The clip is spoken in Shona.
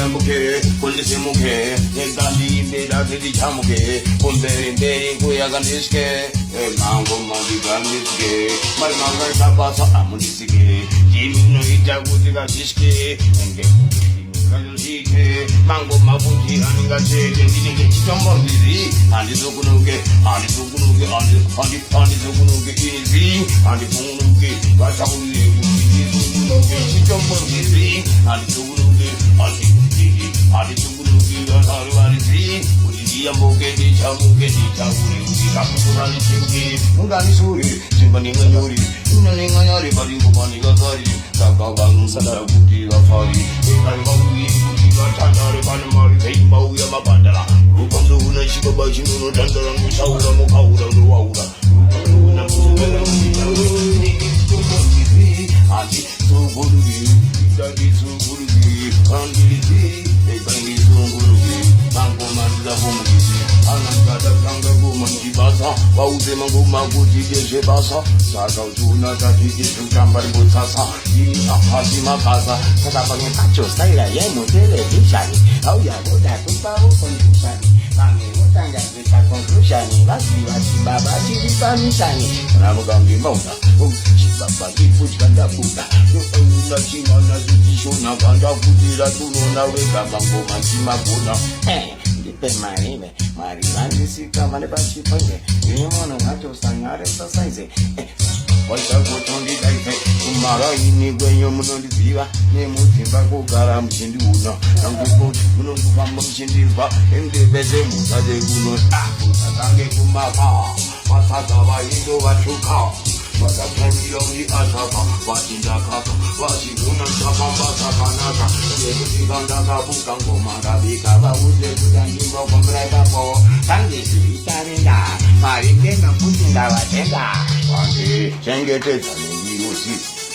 무게 꼴리세 무게 내단디 내다들이 자무게 꼰대리 고야가 니스게 망고만 디가 니스게 말망을 잡아서 아무리스게 지민노 이자고지가 시스게 엔게 가지게 망고만 분지 아닌가 제겐디게 지점벌리리 아니 누구누게 아니 누구누게 아니 누구누게 이리 아니 누구누게 와사우리 누구누게 지점벌리리 아니 누구누게 아니 누구누기가 사르바리지 우리야 목에디 자목에디 자우리 우리가 부산이 친기 문간이 소리 진반이가 요리 인연이가 야리 버리고 바니가 사리 다가가는 사람 우리가 사리 내가 우리 우리가 잔다리 가는 말이 대인마우야 마반다라 루kam도 우는 시고바 신우는 잔다랑 무사우라 모카우라 노아우라 루kam도 우는 무슨 배랑 우리가 아니 수고르기 이자기 수고르기 안기리지 대방이 수고르기 망고만 잡아먹이지 하나가다 강가고만 집어서 와우대만 고마고 지게세 봐서 사서 주나다 지게 승장발이 못사서 이사하지마 가사 사다방에 갇혀 사이라 얘 모델에 비샤니 아우야보다 뚝바고 건두샤니 방에 못한다 그다 건두샤니 와시와시 바바지 비바미샤니 나무감기 먹다 시바바 기쁘지간다 부다 나 지만나 주지쇼나 간다 부지라 두노나 왜가 방고만 지마고나 말이네 말이만 지시까 말해 봐시 번게 이모는 아주 상하래서 사이세 월사고 돈이 다이세 엄마라 이니 괴요문은 비와 내 모tin 바고 가람 신디 우나 남고 문은 구밤 신디 바 엔데 베세 무사제 구는 무사당게 구마가 마사가와 인도가 축하 와사 팬이용이 아사가 와진다카가 와시구는 사방바사가나가 예부지간다가 북강고마가 비가바 우세부장기 먹어그래가고 당기수 있다는가 말이 되면 붙인다 와den가 와시 생겨졌다